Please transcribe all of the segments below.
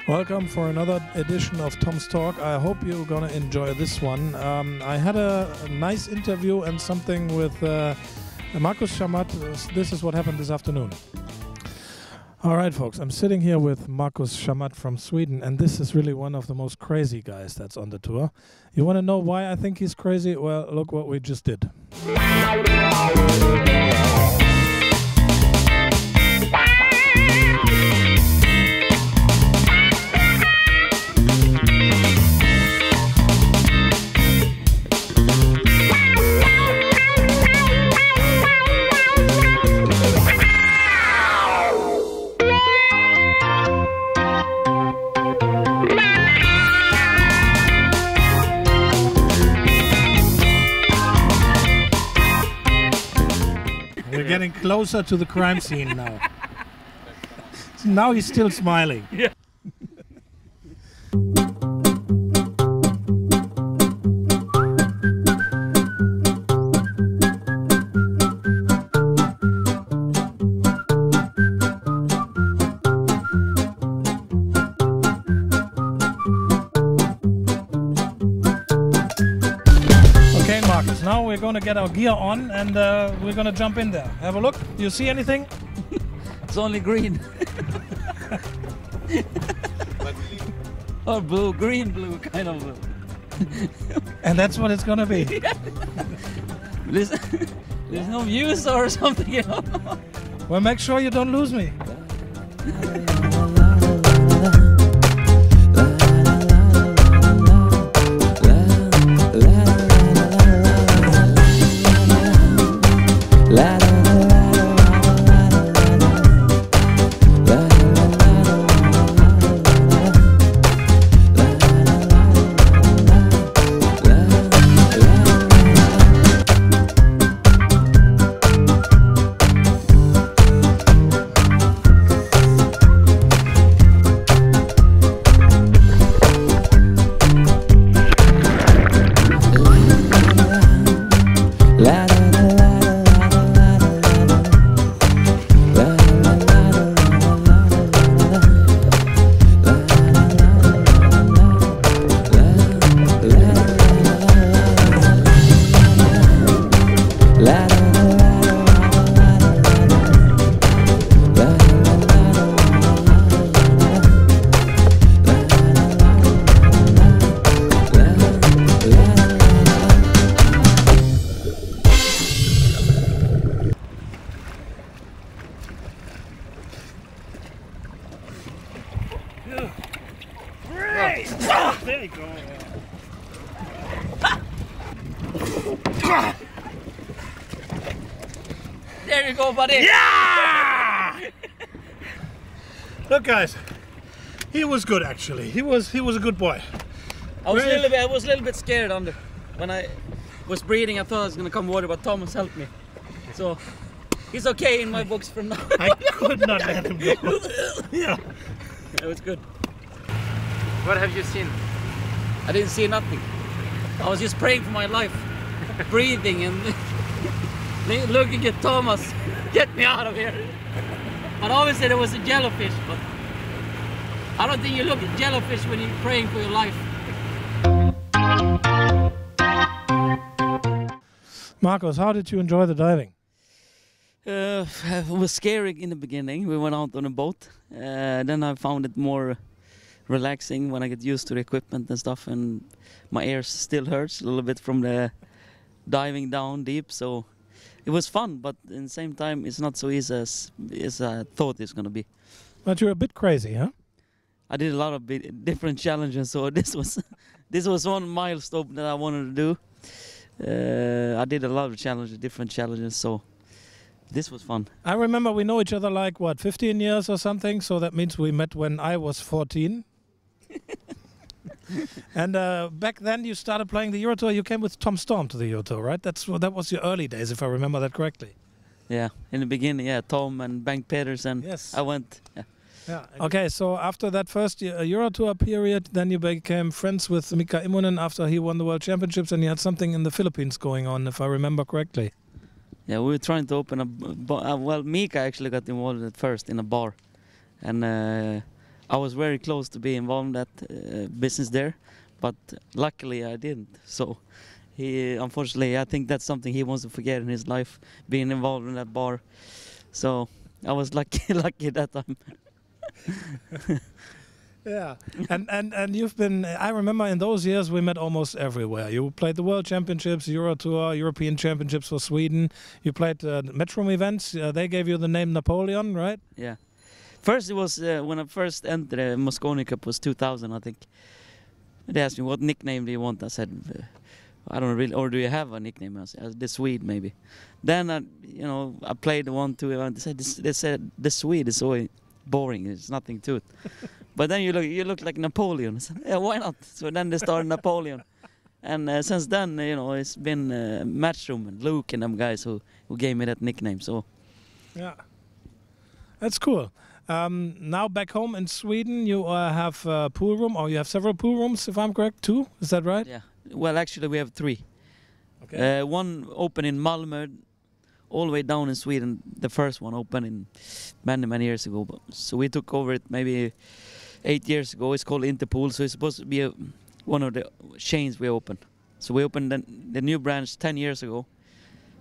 Welcome for another edition of Tom's Talk. I hope you're gonna enjoy this one. I had a nice interview and something with Marcus Chamat. This is what happened this afternoon. All right, folks, I'm sitting here with Marcus Chamat from Sweden, and this is really one of the most crazy guys that's on the tour. You want to know why I think he's crazy? Well, look what we just did. We're getting closer to the crime scene now. Now he's still smiling. Yeah. Okay, Marcus, now we're going to get our gear on and we're going to jump in there. Have a look. Do you see anything? It's only green. Or blue, green, blue, kind of. And that's what it's going to be. There's no views or something, you know. Well, make sure you don't lose me. Great! There you go. There you go, buddy. Yeah! Look, guys, he was good actually. He was a good boy. I was a little bit scared under when I was breathing. I thought I was gonna come water, but Thomas helped me. So he's okay in my books from now. I could not let him go. Yeah. It was good. What have you seen? I didn't see nothing. I was just praying for my life, breathing and looking at Thomas, get me out of here. But obviously there was a jellyfish, but I don't think you look at jellyfish when you're praying for your life. Marcus, how did you enjoy the diving? It was scary in the beginning. We went out on a boat. Then I found it more relaxing when I get used to the equipment and stuff, and my ears still hurts a little bit from the diving down deep. So it was fun, but at the same time it's not so easy as I thought it's gonna be. But you're a bit crazy, huh? I did a lot of different challenges, so this was one milestone that I wanted to do. I did a lot of challenges, different challenges, so this was fun. I remember we know each other like, what, 15 years or something? So that means we met when I was 14. And back then you started playing the Eurotour. You came with Tom Storm to the Eurotour, right? That was your early days, if I remember that correctly. Yeah, in the beginning, yeah, Tom and Bengt Pedersen. Yes. I went. Yeah. Yeah. Okay, so after that first Euro Tour period, then you became friends with Mika Immonen after he won the World Championships, and you had something in the Philippines going on, if I remember correctly. Yeah, we were trying to open a bar. Well, Mika actually got involved at first in a bar, and I was very close to be involved in that business there, but luckily I didn't. So he, unfortunately, I think that's something he wants to forget in his life, being involved in that bar. So I was lucky that time. Yeah, and you've been. I remember in those years we met almost everywhere. You played the World Championships, Euro Tour, European Championships for Sweden. You played Metrum events. They gave you the name Napoleon, right? Yeah. First it was when I first entered the Mosconi Cup was 2000, I think. They asked me what nickname do you want. I said, I don't really, or do you have a nickname? I said, the Swede maybe. Then I played 1-2 events. They said the Swede is so boring. There's nothing to it. But then you look like Napoleon. I said, yeah, why not? So then they started Napoleon, and since then it's been Matchroom and Luke and them guys who gave me that nickname. So yeah, that's cool. Now back home in Sweden, you have a pool room, or you have several pool rooms, if I'm correct. 2, is that right? Yeah. Well, actually we have 3. Okay. One open in Malmö, all the way down in Sweden. The first one opened in many years ago. So we took over it maybe 8 years ago. It's called Interpool. So it's supposed to be one of the chains we opened. So we opened the new branch 10 years ago,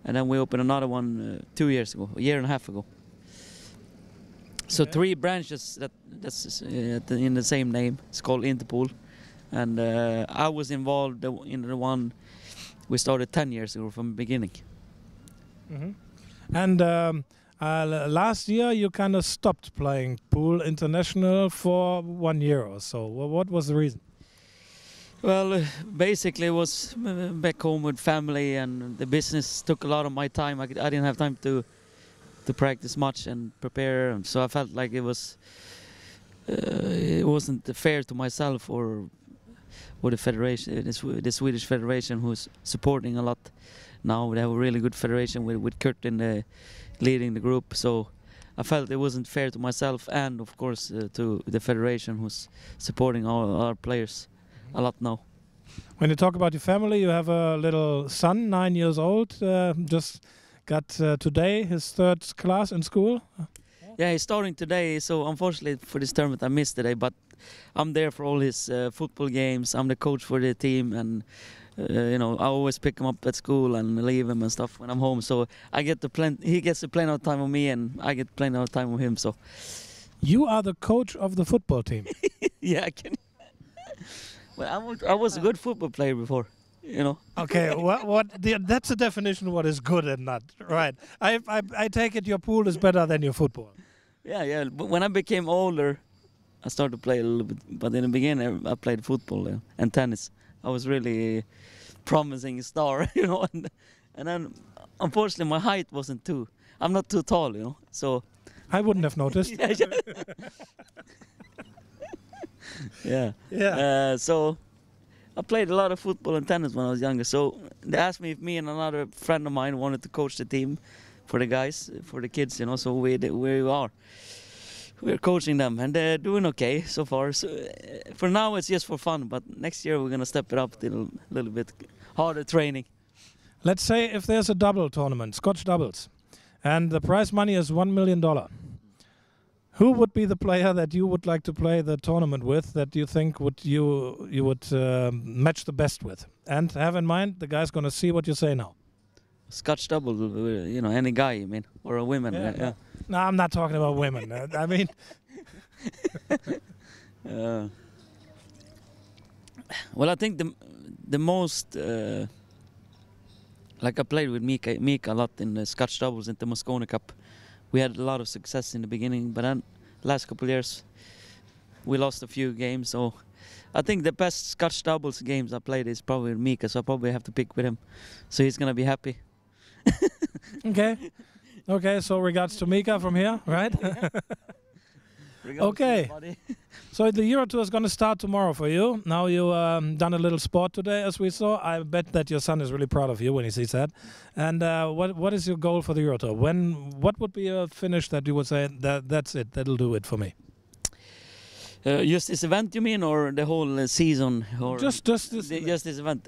and then we opened another one 2 years ago, a year and a half ago. So Okay. 3 branches that's in the same name. It's called Interpool, and I was involved in the one we started 10 years ago from the beginning. Mm-hmm. And last year you kind of stopped playing pool international for 1 year or so. What was the reason? Well, basically it was back home with family, and the business took a lot of my time. I didn't have time to practice much and prepare, and so I felt like it wasn't fair to myself or the federation, the Swedish federation, who's supporting a lot now. They have a really good federation with Kurt leading the group. So I felt it wasn't fair to myself, and of course to the federation, who's supporting all our players a lot now. When you talk about your family, you have a little son, 9 years old, just got today his 3rd class in school. Yeah, he's starting today, so unfortunately for this tournament I missed today, but I'm there for all his football games. I'm the coach for the team, and I always pick him up at school and leave him and stuff when I'm home. So I get he gets to plenty of time with me, and I get plenty of time with him. So you are the coach of the football team. Yeah, I can. Well, I was a good football player before. Okay, that's a definition of what is good and not, right? I take it your pool is better than your football. Yeah. But when I became older, I started to play a little bit. But in the beginning, I played football and tennis. I was really promising star, And then, unfortunately, my height wasn't too. I'm not too tall, So I wouldn't have noticed. Yeah. So I played a lot of football and tennis when I was younger. So they asked me if me and another friend of mine wanted to coach the team for the guys, for the kids, So we are. We're coaching them, and they're doing okay so far. So for now, it's just for fun. But next year, we're gonna step it up to a little bit harder training. Let's say if there's a double tournament, Scotch doubles, and the prize money is $1 million. Who would be the player that you would like to play the tournament with, that you think you would match the best with? And have in mind, the guy's going to see what you say now. Scotch double, any guy, or a woman. Yeah. No, I'm not talking about women. I mean... Well, I think the most... like I played with Mika a lot in the Scotch doubles in the Mosconi Cup. We had a lot of success in the beginning, but then last couple of years we lost a few games. So I think the best Scotch doubles games I played is probably with Mika, so I probably have to pick with him. So he's gonna be happy. Okay, so regards to Mika from here, right? Okay. So the Euro Tour is going to start tomorrow for you. Now you done a little sport today, as we saw. I bet that your son is really proud of you when he sees that. And what is your goal for the Euro Tour? What would be a finish that you would say that's it? That'll do it for me. Just this event, you mean, or the whole season? Or Just this. just this event.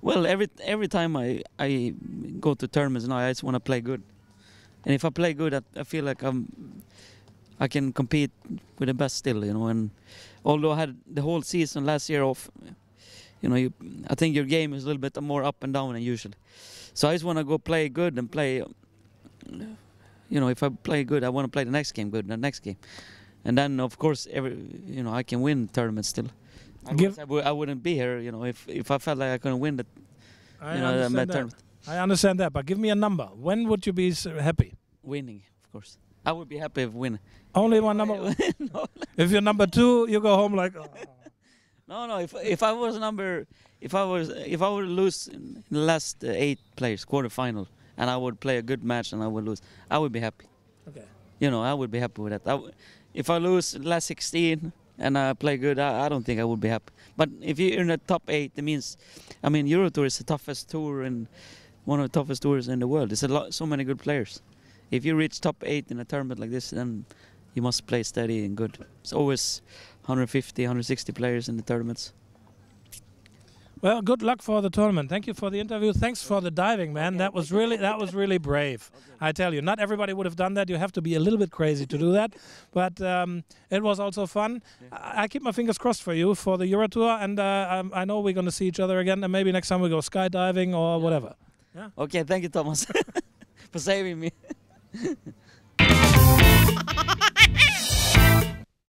Well, every time I go to tournaments now, I just want to play good. And if I play good, I feel like I can compete with the best still, you know. And although I had the whole season last year off, you know, I think your game is a little bit more up and down than usually. So I just want to go play good and play. You know, if I play good, I want to play the next game good, the next game. And then, of course, I can win tournaments still. I wouldn't be here, you know, if I felt like I couldn't win that. Tournament. I understand that, but give me a number. When would you be happy? Winning, of course. I would be happy if winning. Only one number. No. If you're number 2, you go home like. Oh. No. If I would lose in the last 8 players quarterfinal, and I would play a good match and I would lose, I would be happy. Okay. You know, I would be happy with that. If I lose last 16 and I play good, I don't think I would be happy. But if you're in the top 8, it means, I mean, Euro Tour is the toughest tour and one of the toughest tours in the world. There's so many good players. If you reach top 8 in a tournament like this, then you must play steady and good. It's always 150, 160 players in the tournaments. Well, good luck for the tournament. Thank you for the interview. Thanks for the diving, man. That was really brave. Okay. I tell you, not everybody would have done that. You have to be a little bit crazy to do that. But it was also fun. I keep my fingers crossed for you for the Euro Tour, and I know we're going to see each other again, and maybe next time we go skydiving or whatever. Yeah. Okay, thank you, Thomas, for saving me.